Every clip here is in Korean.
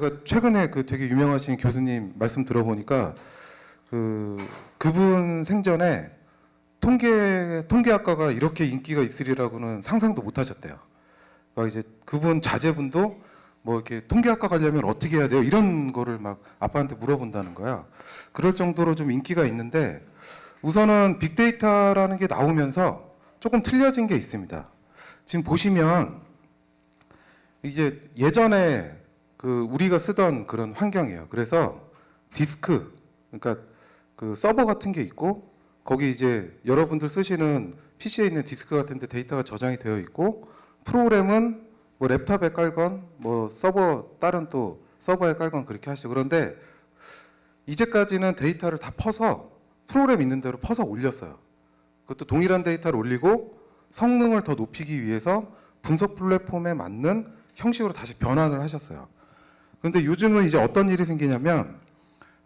제가 최근에 그 되게 유명하신 교수님 말씀 들어보니까 그분 생전에 통계학과가 이렇게 인기가 있으리라고는 상상도 못 하셨대요. 막 이제 그분 자제분도 뭐 이렇게 통계학과 가려면 어떻게 해야 돼요? 이런 거를 막 아빠한테 물어본다는 거야. 그럴 정도로 좀 인기가 있는데 우선은 빅데이터라는 게 나오면서 조금 틀려진 게 있습니다. 지금 보시면 이제 예전에 그 우리가 쓰던 그런 환경이에요. 그래서 디스크, 그러니까 그 서버 같은 게 있고 거기 이제 여러분들 쓰시는 PC에 있는 디스크 같은 데 데이터가 저장이 되어 있고 프로그램은 뭐 랩탑에 깔건 뭐 다른 또 서버에 깔건 그렇게 하시죠. 그런데 이제까지는 데이터를 다 퍼서 프로그램 있는 대로 퍼서 올렸어요. 그것도 동일한 데이터를 올리고 성능을 더 높이기 위해서 분석 플랫폼에 맞는 형식으로 다시 변환을 하셨어요. 그런데 요즘은 이제 어떤 일이 생기냐면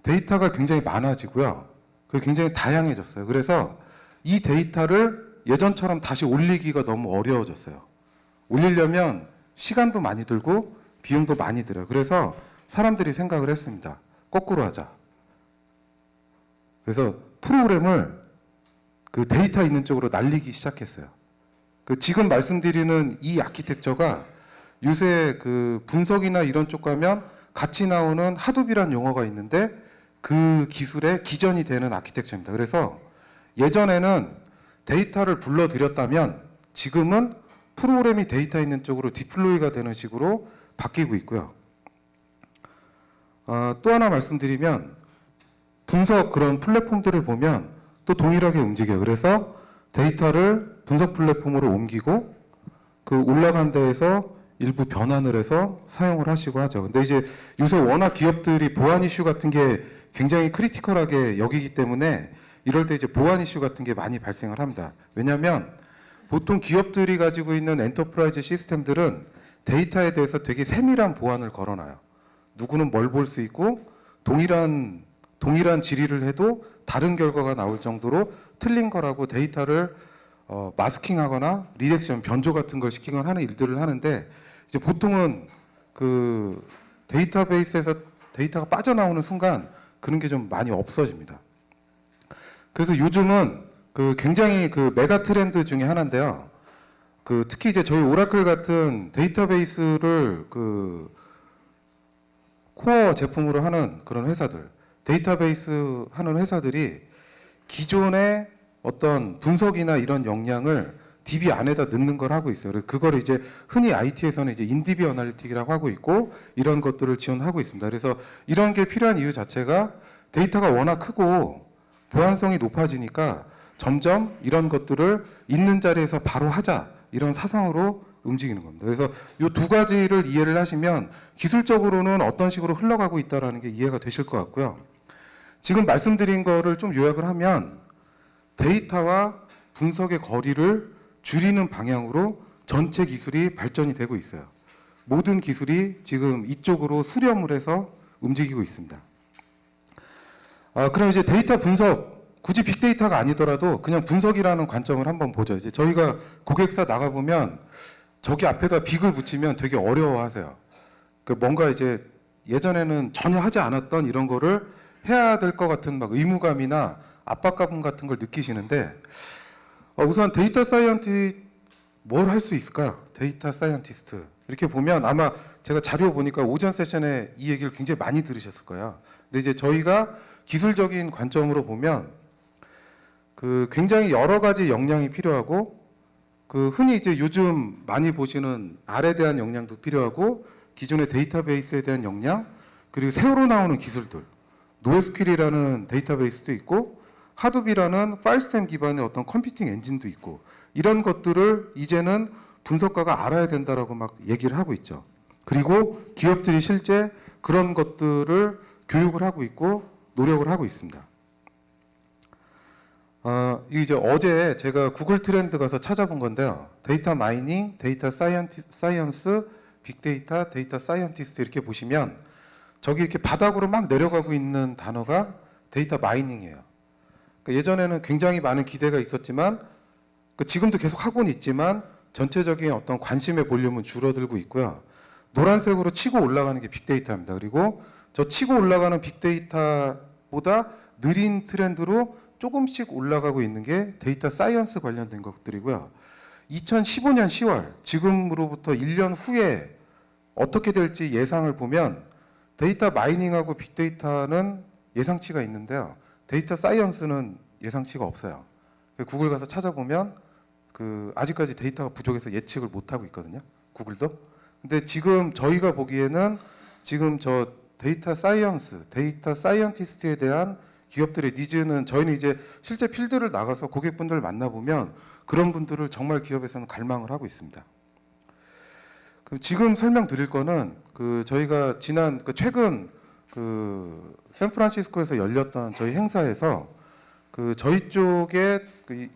데이터가 굉장히 많아지고요. 그게 굉장히 다양해졌어요. 그래서 이 데이터를 예전처럼 다시 올리기가 너무 어려워졌어요. 올리려면 시간도 많이 들고 비용도 많이 들어요. 그래서 사람들이 생각을 했습니다. 거꾸로 하자. 그래서 프로그램을 그 데이터 있는 쪽으로 날리기 시작했어요. 그 지금 말씀드리는 이 아키텍처가 요새 그 분석이나 이런 쪽 가면 같이 나오는 하둡이라는 용어가 있는데 그 기술의 기전이 되는 아키텍처입니다. 그래서 예전에는 데이터를 불러들였다면 지금은 프로그램이 데이터 있는 쪽으로 디플로이가 되는 식으로 바뀌고 있고요. 또 하나 말씀드리면 분석 그런 플랫폼들을 보면 또 동일하게 움직여요. 그래서 데이터를 분석 플랫폼으로 옮기고 그 올라간 데에서 일부 변환을 해서 사용을 하시고 하죠. 근데 이제 요새 워낙 기업들이 보안 이슈 같은 게 굉장히 크리티컬하게 여기기 때문에 이럴 때 이제 보안 이슈 같은 게 많이 발생을 합니다. 왜냐하면 보통 기업들이 가지고 있는 엔터프라이즈 시스템들은 데이터에 대해서 되게 세밀한 보안을 걸어놔요. 누구는 뭘 볼 수 있고 동일한 질의를 해도 다른 결과가 나올 정도로 틀린 거라고 데이터를 마스킹하거나 리렉션, 변조 같은 걸 시키거나 하는 일들을 하는데 이제 보통은 그 데이터베이스에서 데이터가 빠져나오는 순간 그런 게 좀 많이 없어집니다. 그래서 요즘은 그 굉장히 그 메가 트렌드 중에 하나인데요. 그 특히 이제 저희 오라클 같은 데이터베이스를 그 코어 제품으로 하는 그런 회사들, 데이터베이스 하는 회사들이 기존의 어떤 분석이나 이런 역량을 DB 안에다 넣는 걸 하고 있어요. 그걸 이제 흔히 IT에서는 이제 인DB 어널리틱이라고 하고 있고 이런 것들을 지원하고 있습니다. 그래서 이런 게 필요한 이유 자체가 데이터가 워낙 크고 보안성이 높아지니까 점점 이런 것들을 있는 자리에서 바로 하자 이런 사상으로 움직이는 겁니다. 그래서 이 두 가지를 이해를 하시면 기술적으로는 어떤 식으로 흘러가고 있다는 게 이해가 되실 것 같고요. 지금 말씀드린 거를 좀 요약을 하면 데이터와 분석의 거리를 줄이는 방향으로 전체 기술이 발전이 되고 있어요. 모든 기술이 지금 이쪽으로 수렴을 해서 움직이고 있습니다. 그럼 이제 데이터 분석, 굳이 빅데이터가 아니더라도 그냥 분석이라는 관점을 한번 보죠. 이제 저희가 고객사 나가보면 저기 앞에다 빅을 붙이면 되게 어려워하세요. 뭔가 이제 예전에는 전혀 하지 않았던 이런 거를 해야 될 것 같은 막 의무감이나 압박감 같은 걸 느끼시는데 우선 데이터 사이언티스트 뭘 할 수 있을까요? 데이터 사이언티스트 이렇게 보면 아마 제가 자료 보니까 오전 세션에 이 얘기를 굉장히 많이 들으셨을 거예요. 근데 이제 저희가 기술적인 관점으로 보면 그 굉장히 여러 가지 역량이 필요하고 그 흔히 이제 요즘 많이 보시는 R에 대한 역량도 필요하고 기존의 데이터베이스에 대한 역량 그리고 새로 나오는 기술들 노에스큐엘이라는 데이터베이스도 있고 하둡이라는 파일 시스템 기반의 어떤 컴퓨팅 엔진도 있고 이런 것들을 이제는 분석가가 알아야 된다라고 막 얘기를 하고 있죠. 그리고 기업들이 실제 그런 것들을 교육을 하고 있고 노력을 하고 있습니다. 이제 어제 제가 구글 트렌드 가서 찾아본 건데요. 데이터 마이닝, 데이터 사이언스, 빅데이터, 데이터 사이언티스트 이렇게 보시면 저기 이렇게 바닥으로 막 내려가고 있는 단어가 데이터 마이닝이에요. 그러니까 예전에는 굉장히 많은 기대가 있었지만 지금도 계속 하고는 있지만 전체적인 어떤 관심의 볼륨은 줄어들고 있고요. 노란색으로 치고 올라가는 게 빅데이터입니다. 그리고 저 치고 올라가는 빅데이터보다 느린 트렌드로 조금씩 올라가고 있는 게 데이터 사이언스 관련된 것들이고요. 2015년 10월, 지금으로부터 1년 후에 어떻게 될지 예상을 보면 데이터 마이닝하고 빅데이터는 예상치가 있는데요. 데이터 사이언스는 예상치가 없어요. 구글 가서 찾아보면 아직까지 데이터가 부족해서 예측을 못하고 있거든요. 구글도. 근데 지금 저희가 보기에는 지금 저 데이터 사이언스, 데이터 사이언티스트에 대한 기업들의 니즈는 저희는 이제 실제 필드를 나가서 고객분들을 만나보면 그런 분들을 정말 기업에서는 갈망을 하고 있습니다. 지금 설명드릴 거는 저희가 최근 샌프란시스코에서 열렸던 저희 행사에서 저희 쪽에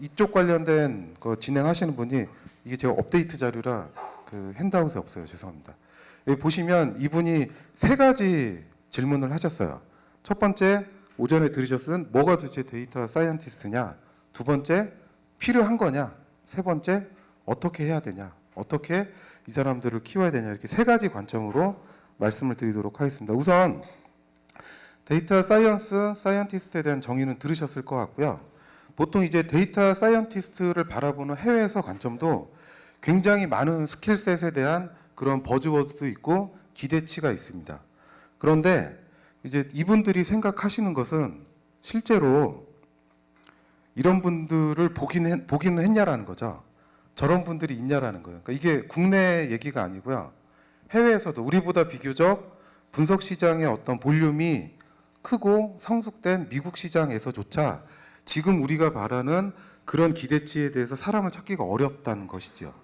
이쪽 관련된 거 진행하시는 분이 이게 제가 업데이트 자료라 핸드아웃에 없어요. 죄송합니다. 여기 보시면 이분이 3가지 질문을 하셨어요. 첫 번째, 오전에 들으셨은 뭐가 도대체 데이터 사이언티스트냐? 두 번째, 필요한 거냐? 세 번째, 어떻게 해야 되냐? 어떻게 이 사람들을 키워야 되냐? 이렇게 3가지 관점으로 말씀을 드리도록 하겠습니다. 우선 데이터 사이언티스트에 대한 정의는 들으셨을 것 같고요. 보통 이제 데이터 사이언티스트를 바라보는 해외에서 관점도 굉장히 많은 스킬셋에 대한 그런 버즈워드도 있고 기대치가 있습니다. 그런데 이제 이분들이 생각하시는 것은 실제로 이런 분들을 보기는 했냐라는 거죠. 저런 분들이 있냐라는 거예요. 그러니까 이게 국내 얘기가 아니고요. 해외에서도 우리보다 비교적 분석 시장의 어떤 볼륨이 크고 성숙된 미국 시장에서조차 지금 우리가 바라는 그런 기대치에 대해서 사람을 찾기가 어렵다는 것이죠.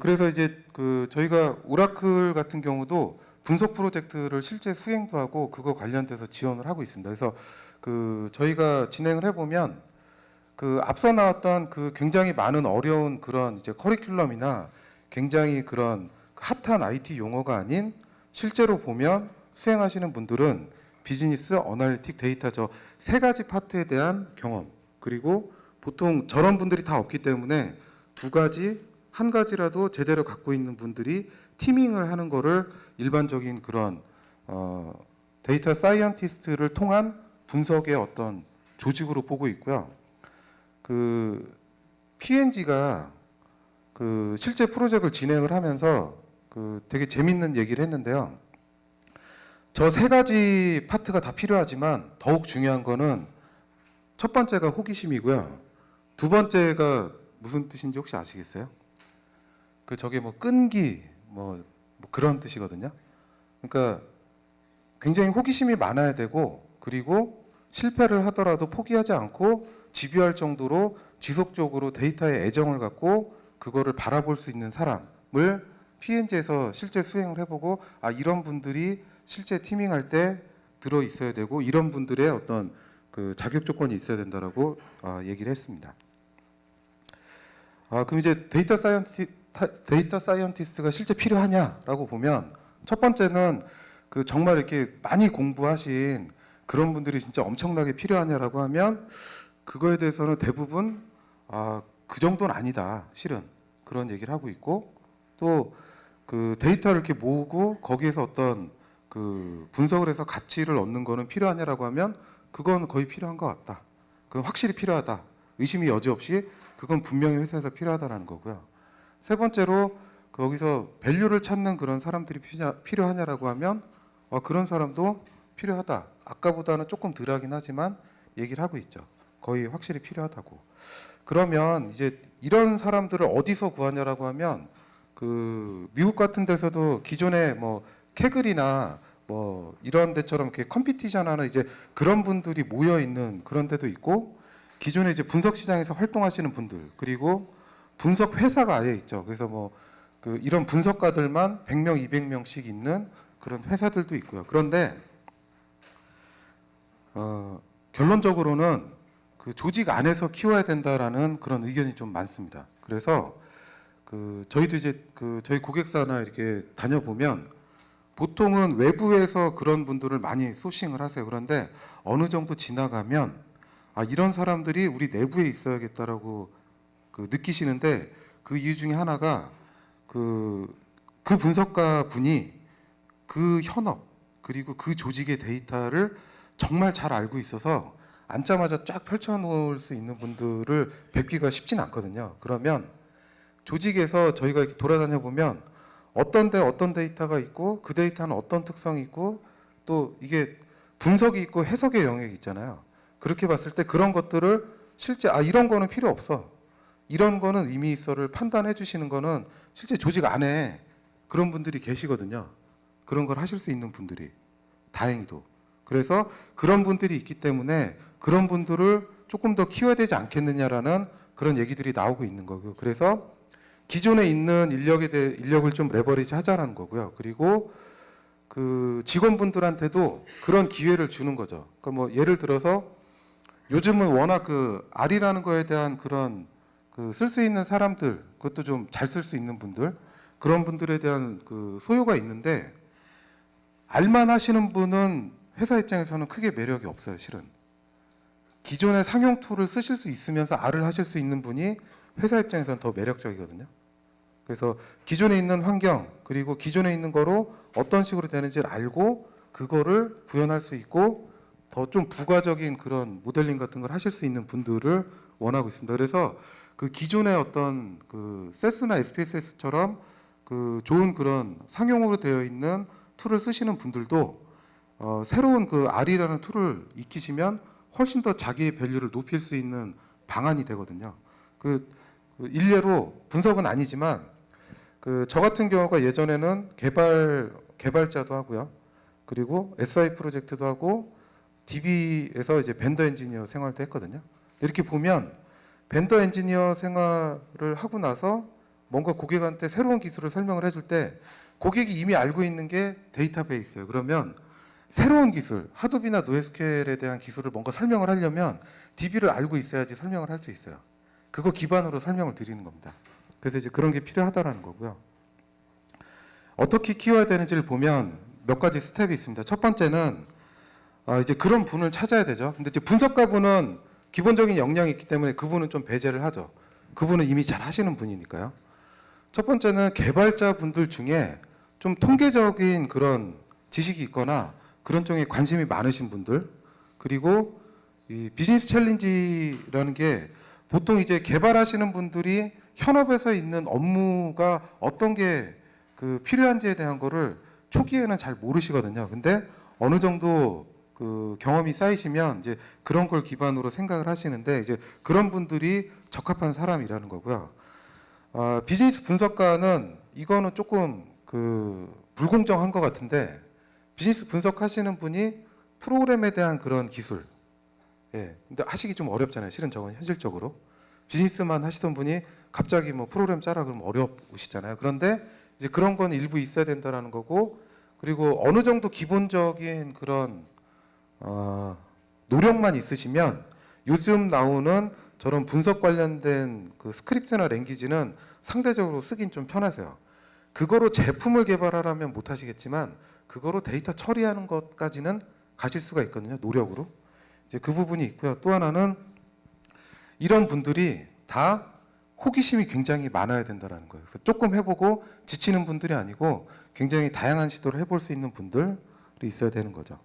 그래서 이제 저희가 오라클 같은 경우도 분석 프로젝트를 실제 수행도 하고 그거 관련돼서 지원을 하고 있습니다. 그래서 저희가 진행을 해보면 앞서 나왔던 굉장히 많은 어려운 그런 이제 커리큘럼이나 굉장히 그런 핫한 IT 용어가 아닌 실제로 보면 수행하시는 분들은 비즈니스, 어널리틱, 데이터 저 3가지 파트에 대한 경험, 그리고 보통 저런 분들이 다 없기 때문에 2가지, 1가지라도 제대로 갖고 있는 분들이 티밍을 하는 거를 일반적인 그런 데이터 사이언티스트를 통한 분석의 어떤 조직으로 보고 있고요. P&G가 실제 프로젝트를 진행을 하면서 되게 재밌는 얘기를 했는데요. 저 3가지 파트가 다 필요하지만 더욱 중요한 거는 첫 번째가 호기심이고요. 두 번째가 무슨 뜻인지 혹시 아시겠어요? 저게 뭐 끈기 뭐 그런 뜻이거든요. 그러니까 굉장히 호기심이 많아야 되고, 그리고 실패를 하더라도 포기하지 않고 집요할 정도로 지속적으로 데이터에 애정을 갖고 그거를 바라볼 수 있는 사람을 P&G에서 실제 수행을 해보고 이런 분들이 실제 티밍할 때 들어 있어야 되고 이런 분들의 어떤 자격 조건이 있어야 된다라고 얘기를 했습니다. 그럼 이제 데이터 사이언티스트가 실제 필요하냐라고 보면 첫 번째는 정말 이렇게 많이 공부하신 그런 분들이 진짜 엄청나게 필요하냐라고 하면 그거에 대해서는 대부분 그 정도는 아니다, 실은 그런 얘기를 하고 있고, 또 데이터를 이렇게 모으고 거기에서 어떤 분석을 해서 가치를 얻는 거는 필요하냐라고 하면 그건 거의 필요한 것 같다. 그건 확실히 필요하다. 의심이 여지없이 그건 분명히 회사에서 필요하다라는 거고요. 세 번째로 거기서 밸류를 찾는 그런 사람들이 필요하냐라고 하면 그런 사람도 필요하다. 아까보다는 조금 덜하긴 하지만 얘기를 하고 있죠. 거의 확실히 필요하다고. 그러면 이제 이런 사람들을 어디서 구하냐라고 하면 미국 같은 데서도 기존에 뭐 캐글이나 뭐 이런 데처럼 이렇게 컴피티션하는 이제 그런 분들이 모여 있는 그런 데도 있고, 기존에 이제 분석 시장에서 활동하시는 분들, 그리고 분석 회사가 아예 있죠. 그래서 뭐 이런 분석가들만 100명, 200명씩 있는 그런 회사들도 있고요. 그런데 결론적으로는 조직 안에서 키워야 된다라는 그런 의견이 좀 많습니다. 그래서 저희도 이제 저희 고객사나 이렇게 다녀보면 보통은 외부에서 그런 분들을 많이 소싱을 하세요. 그런데 어느 정도 지나가면 이런 사람들이 우리 내부에 있어야겠다라고 느끼시는데, 그 이유 중에 하나가 그 분석가 분이 그 현업 그리고 그 조직의 데이터를 정말 잘 알고 있어서 앉자마자 쫙 펼쳐놓을 수 있는 분들을 뵙기가 쉽진 않거든요. 그러면 조직에서 저희가 이렇게 돌아다녀 보면 어떤 데이터가 있고 그 데이터는 어떤 특성이 있고 또 이게 분석이 있고 해석의 영역이 있잖아요. 그렇게 봤을 때 그런 것들을 실제 이런 거는 필요 없어. 이런 거는 의미 있어를 판단해 주시는 거는 실제 조직 안에 그런 분들이 계시거든요. 그런 걸 하실 수 있는 분들이 다행히도. 그래서 그런 분들이 있기 때문에 그런 분들을 조금 더 키워야 되지 않겠느냐라는 그런 얘기들이 나오고 있는 거고요. 그래서 기존에 있는 인력을 좀 레버리지 하자라는 거고요. 그리고 그 직원분들한테도 그런 기회를 주는 거죠. 그러니까 뭐 예를 들어서 요즘은 워낙 그 R이라는 거에 대한 그런 그 쓸 수 있는 사람들, 그것도 좀 잘 쓸 수 있는 분들, 그런 분들에 대한 그 소요가 있는데 R만 하시는 분은 회사 입장에서는 크게 매력이 없어요, 실은. 기존의 상용 툴을 쓰실 수 있으면서 R을 하실 수 있는 분이 회사 입장에서는 더 매력적이거든요. 그래서 기존에 있는 환경 그리고 기존에 있는 거로 어떤 식으로 되는지를 알고 그거를 구현할 수 있고 더 좀 부가적인 그런 모델링 같은 걸 하실 수 있는 분들을 원하고 있습니다. 그래서 그 기존의 어떤 그 세스나 SPSS처럼 그 좋은 그런 상용으로 되어 있는 툴을 쓰시는 분들도 새로운 그 R이라는 툴을 익히시면 훨씬 더 자기의 밸류를 높일 수 있는 방안이 되거든요. 그 일례로 분석은 아니지만 저 같은 경우가 예전에는 개발자도 하고요. 그리고 SI 프로젝트도 하고 DB에서 이제 벤더 엔지니어 생활도 했거든요. 이렇게 보면 벤더 엔지니어 생활을 하고 나서 뭔가 고객한테 새로운 기술을 설명을 해줄 때 고객이 이미 알고 있는 게 데이터베이스예요. 그러면 새로운 기술, 하둡이나 노에스QL에 대한 기술을 뭔가 설명을 하려면 DB를 알고 있어야지 설명을 할 수 있어요. 그거 기반으로 설명을 드리는 겁니다. 그래서 이제 그런 게 필요하다라는 거고요. 어떻게 키워야 되는지를 보면 몇 가지 스텝이 있습니다. 첫 번째는 이제 그런 분을 찾아야 되죠. 근데 이제 분석가 분은 기본적인 역량이 있기 때문에 그분은 좀 배제를 하죠. 그분은 이미 잘 하시는 분이니까요. 첫 번째는 개발자 분들 중에 좀 통계적인 그런 지식이 있거나 그런 쪽에 관심이 많으신 분들, 그리고 이 비즈니스 챌린지라는 게 보통 이제 개발하시는 분들이 현업에서 있는 업무가 어떤 게 그 필요한지에 대한 거를 초기에는 잘 모르시거든요. 근데 어느 정도 그 경험이 쌓이시면 이제 그런 걸 기반으로 생각을 하시는데 이제 그런 분들이 적합한 사람이라는 거고요. 비즈니스 분석가는 이거는 조금 그 불공정한 것 같은데 비즈니스 분석하시는 분이 프로그램에 대한 그런 기술, 근데 하시기 좀 어렵잖아요. 실은 저건 현실적으로 비즈니스만 하시던 분이 갑자기 뭐 프로그램 짜라 그러면 어려우시잖아요. 그런데 이제 그런 건 일부 있어야 된다라는 거고, 그리고 어느 정도 기본적인 그런 노력만 있으시면 요즘 나오는 저런 분석 관련된 그 스크립트나 랭귀지는 상대적으로 쓰긴 좀 편하세요. 그거로 제품을 개발하라면 못 하시겠지만 그거로 데이터 처리하는 것까지는 가실 수가 있거든요. 노력으로. 이제 그 부분이 있고요. 또 하나는 이런 분들이 다 호기심이 굉장히 많아야 된다는 거예요. 그래서 조금 해보고 지치는 분들이 아니고 굉장히 다양한 시도를 해볼 수 있는 분들이 있어야 되는 거죠.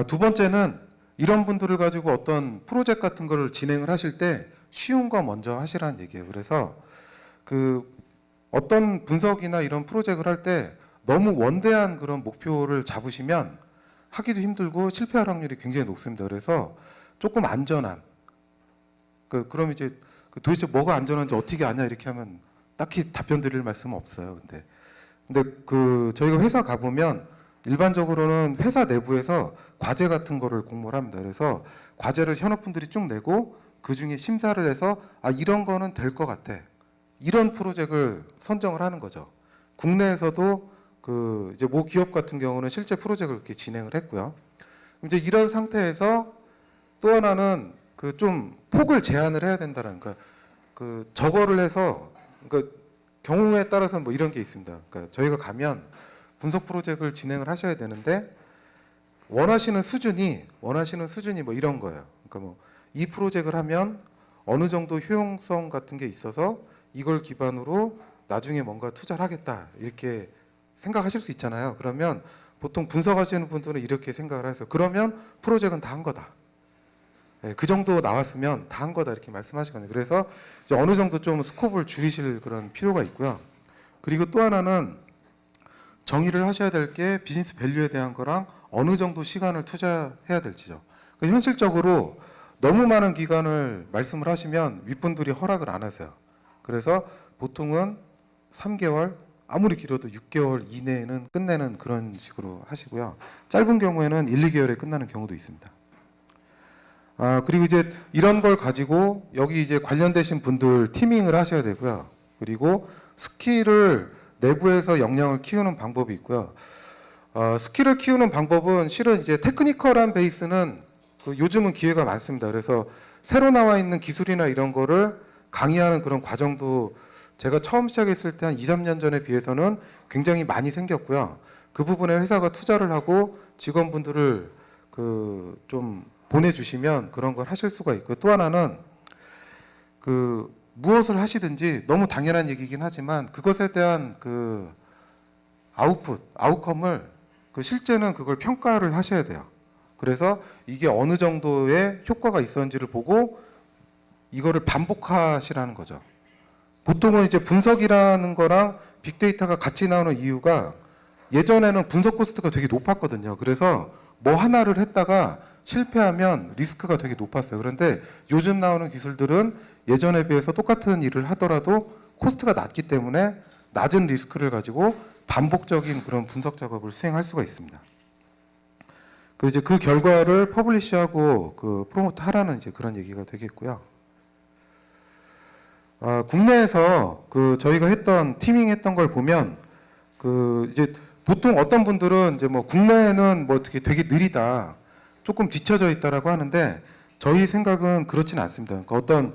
두 번째는 이런 분들을 가지고 어떤 프로젝트 같은 거를 진행을 하실 때 쉬운 거 먼저 하시라는 얘기예요. 그래서 그 어떤 분석이나 이런 프로젝트를 할 때 너무 원대한 그런 목표를 잡으시면 하기도 힘들고 실패할 확률이 굉장히 높습니다. 그래서 조금 안전한, 그럼 이제 도대체 뭐가 안전한지 어떻게 아냐 이렇게 하면 딱히 답변 드릴 말씀은 없어요. 근데 저희가 회사 가보면 일반적으로는 회사 내부에서 과제 같은 거를 공모를 합니다. 그래서 과제를 현업분들이 쭉 내고 그 중에 심사를 해서 이런 거는 될 것 같아. 이런 프로젝트를 선정을 하는 거죠. 국내에서도 이제 모 기업 같은 경우는 실제 프로젝트를 이렇게 진행을 했고요. 이제 이런 상태에서 또 하나는 좀 폭을 제한을 해야 된다는 거. 저거를 해서 경우에 따라서는 뭐 이런 게 있습니다. 그러니까 저희가 가면 분석 프로젝트를 진행을 하셔야 되는데 원하시는 수준이 뭐 이런 거예요. 그러니까 뭐 이 프로젝트를 하면 어느 정도 효용성 같은 게 있어서 이걸 기반으로 나중에 뭔가 투자를 하겠다 이렇게 생각하실 수 있잖아요. 그러면 보통 분석하시는 분들은 이렇게 생각을 하세요. 그러면 프로젝트는 다 한 거다. 예, 그 정도 나왔으면 다 한 거다 이렇게 말씀하시거든요. 그래서 이제 어느 정도 좀 스코프를 줄이실 그런 필요가 있고요. 그리고 또 하나는 정의를 하셔야 될 게 비즈니스 밸류에 대한 거랑 어느 정도 시간을 투자해야 될지죠. 그러니까 현실적으로 너무 많은 기간을 말씀을 하시면 윗분들이 허락을 안 하세요. 그래서 보통은 3개월, 아무리 길어도 6개월 이내에는 끝내는 그런 식으로 하시고요. 짧은 경우에는 1, 2개월에 끝나는 경우도 있습니다. 그리고 이제 이런 걸 가지고 여기 이제 관련되신 분들 티밍을 하셔야 되고요. 그리고 스킬을 내부에서 역량을 키우는 방법이 있고요. 스킬을 키우는 방법은 실은 이제 테크니컬한 베이스는 요즘은 기회가 많습니다. 그래서 새로 나와 있는 기술이나 이런 거를 강의하는 그런 과정도 제가 처음 시작했을 때 한 2, 3년 전에 비해서는 굉장히 많이 생겼고요. 그 부분에 회사가 투자를 하고 직원분들을 좀 보내주시면 그런 걸 하실 수가 있고요. 또 하나는 무엇을 하시든지 너무 당연한 얘기긴 하지만 그것에 대한 아웃컴을 실제는 그걸 평가를 하셔야 돼요. 그래서 이게 어느 정도의 효과가 있었는지를 보고 이거를 반복하시라는 거죠. 보통은 이제 분석이라는 거랑 빅데이터가 같이 나오는 이유가 예전에는 분석 코스트가 되게 높았거든요. 그래서 뭐 하나를 했다가 실패하면 리스크가 되게 높았어요. 그런데 요즘 나오는 기술들은 예전에 비해서 똑같은 일을 하더라도 코스트가 낮기 때문에 낮은 리스크를 가지고 반복적인 그런 분석 작업을 수행할 수가 있습니다. 이제 그 결과를 퍼블리시하고 프로모트 하라는 이제 그런 얘기가 되겠고요. 국내에서 저희가 티밍 했던 걸 보면 이제 보통 어떤 분들은 이제 뭐 국내에는 뭐 어떻게 되게 느리다, 조금 뒤처져 있다라고 하는데 저희 생각은 그렇지는 않습니다. 그러니까 어떤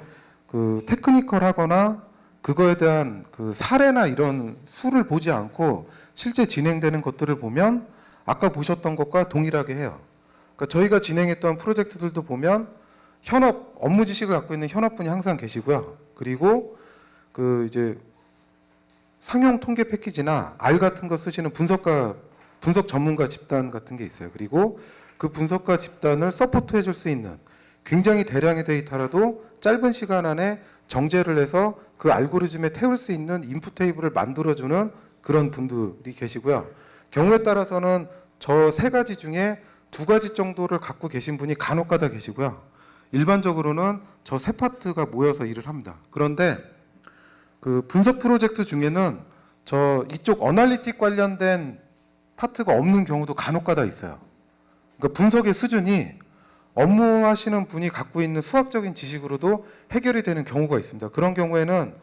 테크니컬하거나 그거에 대한 사례나 이런 수를 보지 않고 실제 진행되는 것들을 보면 아까 보셨던 것과 동일하게 해요. 그러니까 저희가 진행했던 프로젝트들도 보면 현업 업무 지식을 갖고 있는 현업분이 항상 계시고요. 그리고 이제 상용 통계 패키지나 R 같은 거 쓰시는 분석 전문가 집단 같은 게 있어요. 그리고 그 분석가 집단을 서포트해 줄 수 있는 굉장히 대량의 데이터라도 짧은 시간 안에 정제를 해서 그 알고리즘에 태울 수 있는 인풋 테이블을 만들어주는 그런 분들이 계시고요. 경우에 따라서는 저 3가지 중에 2가지 정도를 갖고 계신 분이 간혹가다 계시고요. 일반적으로는 저 3파트가 모여서 일을 합니다. 그런데 분석 프로젝트 중에는 이쪽 어널리틱 관련된 파트가 없는 경우도 간혹가다 있어요. 그러니까 분석의 수준이 업무하시는 분이 갖고 있는 수학적인 지식으로도 해결이 되는 경우가 있습니다. 그런 경우에는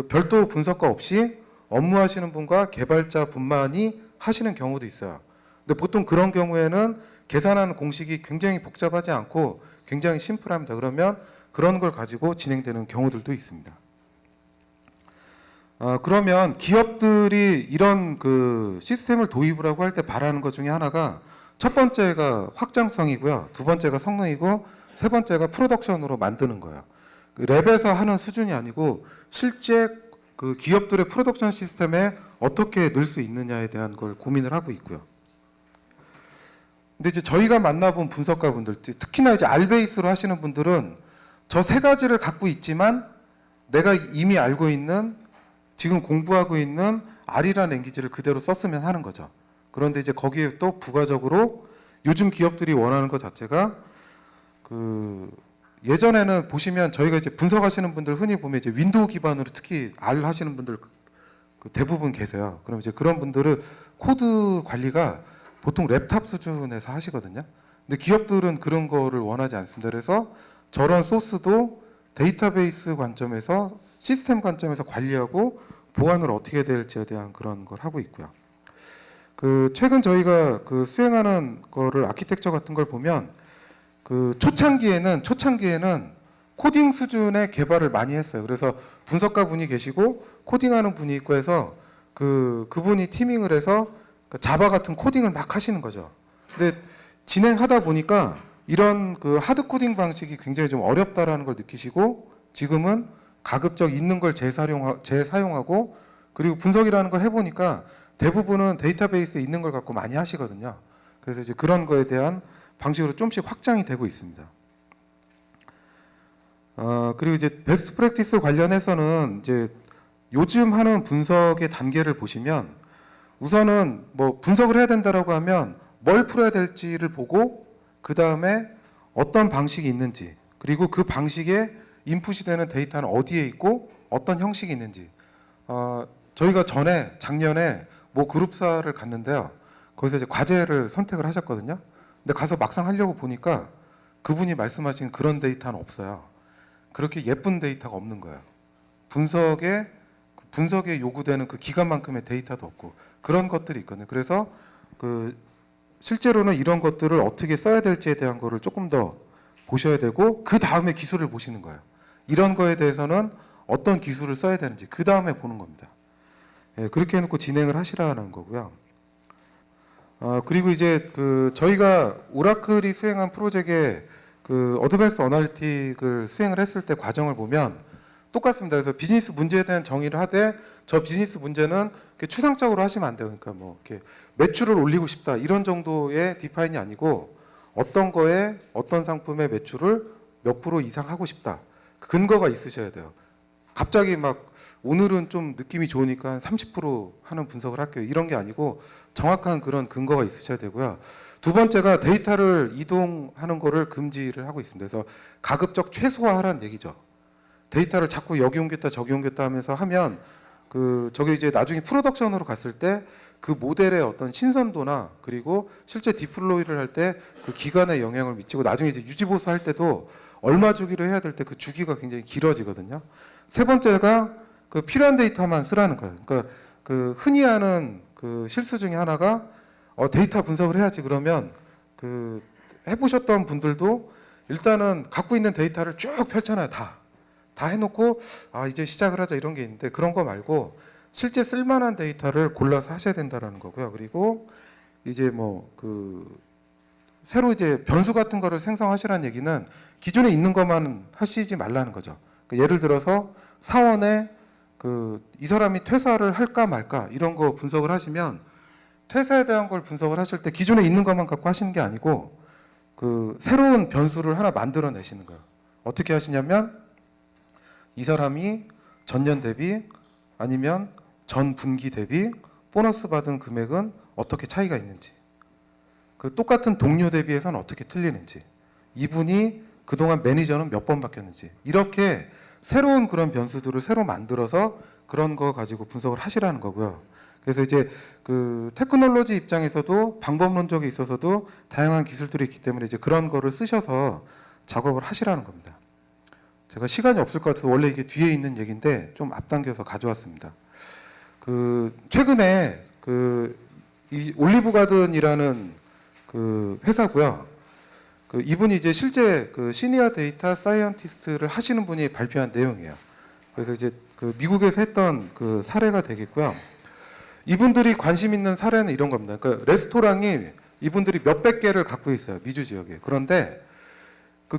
별도 분석가 없이 업무하시는 분과 개발자분만이 하시는 경우도 있어요. 근데 보통 그런 경우에는 계산하는 공식이 굉장히 복잡하지 않고 굉장히 심플합니다. 그러면 그런 걸 가지고 진행되는 경우들도 있습니다. 그러면 기업들이 이런 시스템을 도입을 하고 할 때 바라는 것 중에 하나가 첫 번째가 확장성이고요. 2번째가 성능이고 3번째가 프로덕션으로 만드는 거예요. 랩에서 하는 수준이 아니고 실제 기업들의 프로덕션 시스템에 어떻게 넣을 수 있느냐에 대한 걸 고민을 하고 있고요. 근데 이제 저희가 만나본 분석가분들, 특히나 이제 R베이스로 하시는 분들은 저 3가지를 갖고 있지만 내가 이미 알고 있는 지금 공부하고 있는 R이라는 랭귀지를 그대로 썼으면 하는 거죠. 그런데 이제 거기에 또 부가적으로 요즘 기업들이 원하는 것 자체가 예전에는 보시면 저희가 이제 분석하시는 분들 흔히 보면 이제 윈도우 기반으로 특히 R 하시는 분들 대부분 계세요. 그럼 이제 그런 분들은 코드 관리가 보통 랩탑 수준에서 하시거든요. 근데 기업들은 그런 거를 원하지 않습니다. 그래서 저런 소스도 데이터베이스 관점에서 시스템 관점에서 관리하고 보안을 어떻게 될지에 대한 그런 걸 하고 있고요. 최근 저희가 수행하는 거를 아키텍처 같은 걸 보면 초창기에는 코딩 수준의 개발을 많이 했어요. 그래서 분석가 분이 계시고 코딩하는 분이 있고 해서 그분이 티밍을 해서 자바 같은 코딩을 막 하시는 거죠. 근데 진행하다 보니까 이런 하드 코딩 방식이 굉장히 좀 어렵다라는 걸 느끼시고 지금은 가급적 있는 걸 재사용하고 그리고 분석이라는 걸 해보니까 대부분은 데이터베이스에 있는 걸 갖고 많이 하시거든요. 그래서 이제 그런 거에 대한 방식으로 좀씩 확장이 되고 있습니다. 그리고 이제 베스트 프랙티스 관련해서는 이제 요즘 하는 분석의 단계를 보시면 우선은 뭐 분석을 해야 된다라고 하면 뭘 풀어야 될지를 보고 그 다음에 어떤 방식이 있는지 그리고 그 방식에 인풋이 되는 데이터는 어디에 있고 어떤 형식이 있는지 저희가 작년에 뭐 그룹사를 갔는데요. 거기서 이제 과제를 선택을 하셨거든요. 근데 가서 막상 하려고 보니까 그분이 말씀하신 그런 데이터는 없어요. 그렇게 예쁜 데이터가 없는 거예요. 분석에 요구되는 그 기간만큼의 데이터도 없고 그런 것들이 있거든요. 그래서 실제로는 이런 것들을 어떻게 써야 될지에 대한 거를 조금 더 보셔야 되고 그 다음에 기술을 보시는 거예요. 이런 거에 대해서는 어떤 기술을 써야 되는지 그 다음에 보는 겁니다. 예, 그렇게 해놓고 진행을 하시라는 거고요. 그리고 이제 저희가 오라클이 수행한 프로젝트에 어드밴스 어널리틱을 수행을 했을 때 과정을 보면 똑같습니다. 그래서 비즈니스 문제에 대한 정의를 하되 저 비즈니스 문제는 추상적으로 하시면 안 돼요. 그러니까 뭐 이렇게 매출을 올리고 싶다 이런 정도의 디파인이 아니고 어떤 거에 어떤 상품의 매출을 몇 프로 이상 하고 싶다. 근거가 있으셔야 돼요. 갑자기 막 오늘은 좀 느낌이 좋으니까 한 30% 하는 분석을 할게요. 이런 게 아니고 정확한 그런 근거가 있으셔야 되고요. 두 번째가 데이터를 이동하는 거를 금지를 하고 있습니다. 그래서 가급적 최소화하라는 얘기죠. 데이터를 자꾸 여기 옮겼다 저기 옮겼다 하면서 하면 저게 이제 나중에 프로덕션으로 갔을 때 그 모델의 어떤 신선도나 그리고 실제 디플로이를 할 때 그 기간에 영향을 미치고 나중에 이제 유지보수 할 때도 얼마 주기로 해야 될 때 그 주기가 굉장히 길어지거든요. 세 번째가 필요한 데이터만 쓰라는 거예요. 그러니까 흔히 하는 실수 중에 하나가 데이터 분석을 해야지 그러면 해보셨던 분들도 일단은 갖고 있는 데이터를 쭉 펼쳐놔요. 다 해놓고 이제 시작을 하자 이런 게 있는데 그런 거 말고 실제 쓸만한 데이터를 골라서 하셔야 된다라는 거고요. 그리고 이제 새로 이제 변수 같은 거를 생성하시라는 얘기는 기존에 있는 것만 하시지 말라는 거죠. 그러니까 예를 들어서 사원에 이 사람이 퇴사를 할까 말까 이런 거 분석을 하시면 퇴사에 대한 걸 분석을 하실 때 기존에 있는 것만 갖고 하시는 게 아니고 새로운 변수를 하나 만들어 내시는 거예요. 어떻게 하시냐면 이 사람이 전년 대비 아니면 전 분기 대비 보너스 받은 금액은 어떻게 차이가 있는지 똑같은 동료 대비해서는 어떻게 틀리는지 이분이 그동안 매니저는 몇 번 바뀌었는지 이렇게 새로운 그런 변수들을 새로 만들어서 그런 거 가지고 분석을 하시라는 거고요. 그래서 이제 테크놀로지 입장에서도 방법론적에 있어서도 다양한 기술들이 있기 때문에 이제 그런 거를 쓰셔서 작업을 하시라는 겁니다. 제가 시간이 없을 것 같아서 원래 이게 뒤에 있는 얘기인데 좀 앞당겨서 가져왔습니다. 최근에 이 올리브 가든이라는 회사고요. 이분이 이제 실제 시니어 데이터 사이언티스트를 하시는 분이 발표한 내용이에요. 그래서 이제 미국에서 했던 사례가 되겠고요. 이분들이 관심 있는 사례는 이런 겁니다. 레스토랑이 이분들이 몇백 개를 갖고 있어요. 미주 지역에. 그런데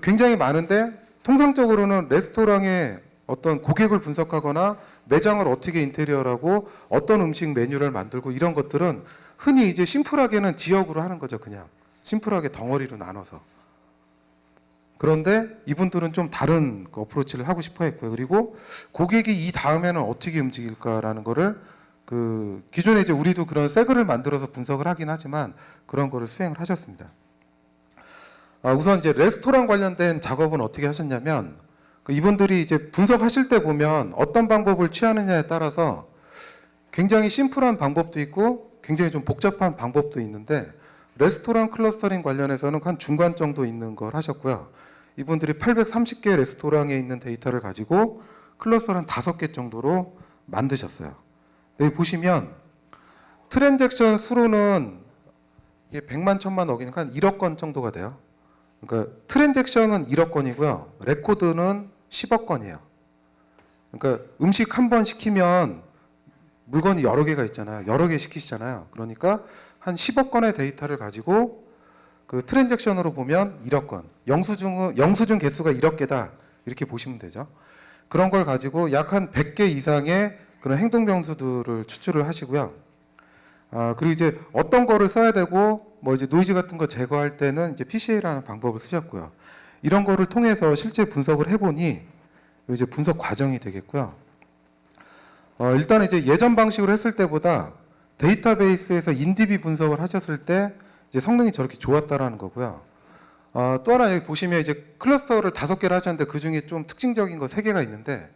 굉장히 많은데 통상적으로는 레스토랑의 어떤 고객을 분석하거나 매장을 어떻게 인테리어하고 어떤 음식 메뉴를 만들고 이런 것들은 흔히 이제 심플하게는 지역으로 하는 거죠. 그냥 심플하게 덩어리로 나눠서. 그런데 이분들은 좀 다른 어프로치를 하고 싶어 했고요. 그리고 고객이 이 다음에는 어떻게 움직일까라는 거를 기존에 이제 우리도 그런 세그를 만들어서 분석을 하긴 하지만 그런 거를 수행을 하셨습니다. 우선 이제 레스토랑 관련된 작업은 어떻게 하셨냐면 이분들이 이제 분석하실 때 보면 어떤 방법을 취하느냐에 따라서 굉장히 심플한 방법도 있고 굉장히 좀 복잡한 방법도 있는데 레스토랑 클러스터링 관련해서는 한 중간 정도 있는 걸 하셨고요. 이분들이 830개 레스토랑에 있는 데이터를 가지고 클러스터를 한 5개 정도로 만드셨어요. 여기 보시면 트랜잭션 수로는 이게 100만, 1000만 어기니까 한 1억 건 정도가 돼요. 그러니까 트랜잭션은 1억 건이고요. 레코드는 10억 건이에요. 그러니까 음식 한 번 시키면 물건이 여러 개가 있잖아요. 여러 개 시키시잖아요. 그러니까 한 10억 건의 데이터를 가지고 트랜잭션으로 보면 1억 건. 영수증 개수가 1억 개다. 이렇게 보시면 되죠. 그런 걸 가지고 약 한 100개 이상의 그런 행동 변수들을 추출을 하시고요. 그리고 이제 어떤 거를 써야 되고 뭐 이제 노이즈 같은 거 제거할 때는 이제 PCA라는 방법을 쓰셨고요. 이런 거를 통해서 실제 분석을 해보니 이제 분석 과정이 되겠고요. 일단 이제 예전 방식으로 했을 때보다 데이터베이스에서 인디비 분석을 하셨을 때 이제 성능이 저렇게 좋았다라는 거고요. 또 하나 여기 보시면 이제 클러스터를 5개를 하셨는데 그 중에 좀 특징적인 거 3개가 있는데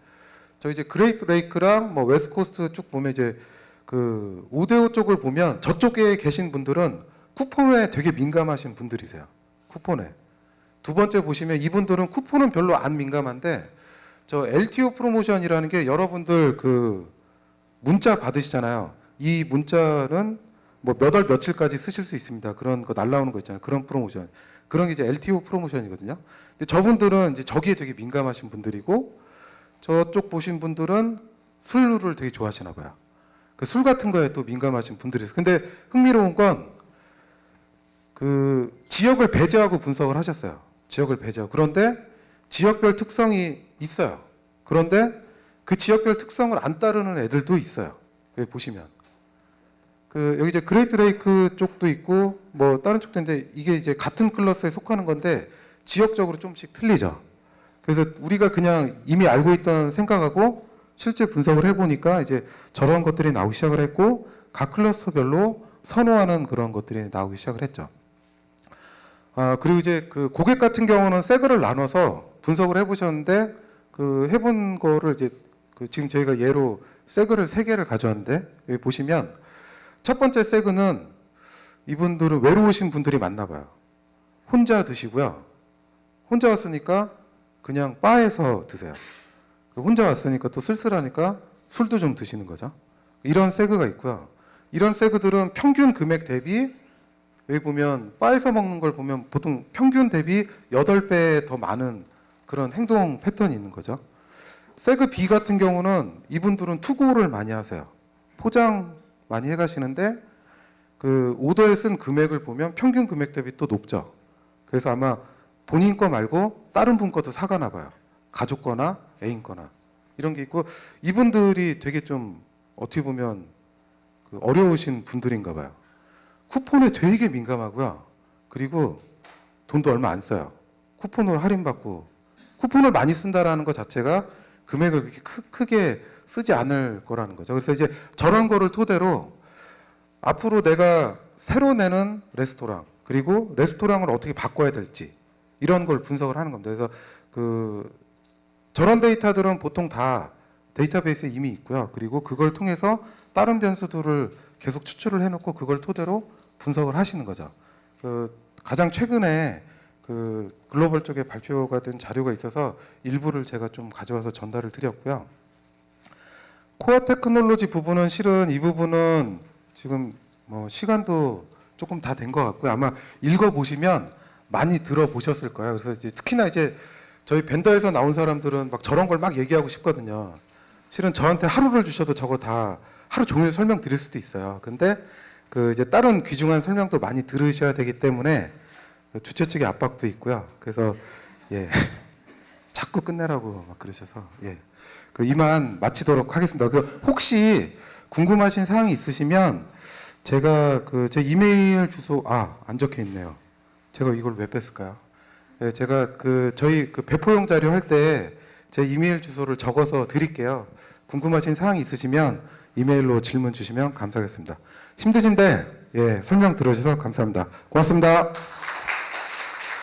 저 이제 그레이트 레이크랑 뭐 웨스트코스트 쭉 보면 이제 그 오데오 쪽을 보면 저쪽에 계신 분들은 쿠폰에 되게 민감하신 분들이세요. 쿠폰에. 두 번째 보시면 이분들은 쿠폰은 별로 안 민감한데 저 LTO 프로모션이라는 게 여러분들 그 문자 받으시잖아요. 이 문자는 뭐 몇 월 며칠까지 쓰실 수 있습니다. 그런 거 날라오는 거 있잖아요. 그런 프로모션. 그런 게 이제 LTO 프로모션이거든요. 근데 저분들은 이제 저기에 되게 민감하신 분들이고 저쪽 보신 분들은 술을 되게 좋아하시나 봐요. 그 술 같은 거에 또 민감하신 분들이세요. 근데 흥미로운 건 그 지역을 배제하고 분석을 하셨어요. 지역을 배제하고. 그런데 지역별 특성이 있어요. 그런데 그 지역별 특성을 안 따르는 애들도 있어요. 여기 보시면. 여기 이제 그레이트 레이크 쪽도 있고 뭐 다른 쪽도 있는데 이게 이제 같은 클러스에 속하는 건데 지역적으로 좀씩 틀리죠. 그래서 우리가 그냥 이미 알고 있던 생각하고 실제 분석을 해보니까 이제 저런 것들이 나오기 시작을 했고 각 클러스별로 선호하는 그런 것들이 나오기 시작을 했죠. 그리고 이제 그 고객 같은 경우는 세그를 나눠서 분석을 해보셨는데 그 해본 거를 이제 그 지금 저희가 예로 세그를 3개를 가져왔는데 여기 보시면 첫 번째 세그는 이분들은 외로우신 분들이 많나 봐요. 혼자 드시고요. 혼자 왔으니까 그냥 바에서 드세요. 혼자 왔으니까 또 쓸쓸하니까 술도 좀 드시는 거죠. 이런 세그가 있고요. 이런 세그들은 평균 금액 대비 여기 보면 바에서 먹는 걸 보면 보통 평균 대비 8배 더 많은 그런 행동 패턴이 있는 거죠. 세그 B 같은 경우는 이분들은 투고를 많이 하세요. 포장 많이 해가시는데 그 오더에 쓴 금액을 보면 평균 금액 대비 또 높죠. 그래서 아마 본인 거 말고 다른 분 것도 사가나 봐요. 가족 거나 애인 거나 이런 게 있고 이분들이 되게 좀 어떻게 보면 그 어려우신 분들인가 봐요. 쿠폰에 되게 민감하고요. 그리고 돈도 얼마 안 써요. 쿠폰으로 할인받고 쿠폰을 많이 쓴다라는 것 자체가 금액을 그렇게 크게 쓰지 않을 거라는 거죠. 그래서 이제 저런 거를 토대로 앞으로 내가 새로 내는 레스토랑 그리고 레스토랑을 어떻게 바꿔야 될지 이런 걸 분석을 하는 겁니다. 그래서 그 저런 데이터들은 보통 다 데이터베이스에 이미 있고요. 그리고 그걸 통해서 다른 변수들을 계속 추출을 해놓고 그걸 토대로 분석을 하시는 거죠. 그 가장 최근에 그 글로벌 쪽에 발표가 된 자료가 있어서 일부를 제가 좀 가져와서 전달을 드렸고요. 코어 테크놀로지 부분은 실은 이 부분은 지금 뭐 시간도 조금 다 된 것 같고요. 아마 읽어보시면 많이 들어보셨을 거예요. 그래서 이제 특히나 이제 저희 벤더에서 나온 사람들은 막 저런 걸 막 얘기하고 싶거든요. 실은 저한테 하루를 주셔도 저거 다 하루 종일 설명 드릴 수도 있어요. 근데 그 이제 다른 귀중한 설명도 많이 들으셔야 되기 때문에 주최 측의 압박도 있고요. 그래서 예 자꾸 끝내라고 막 그러셔서 예 그 이만 마치도록 하겠습니다. 그 혹시 궁금하신 사항이 있으시면 제가 그 제 이메일 주소 안 적혀 있네요. 제가 이걸 왜 뺐을까요? 예, 제가 그 저희 그 배포용 자료 할 때 제 이메일 주소를 적어서 드릴게요. 궁금하신 사항이 있으시면 이메일로 질문 주시면 감사하겠습니다. 힘드신데 예 설명 들어주셔서 감사합니다. 고맙습니다.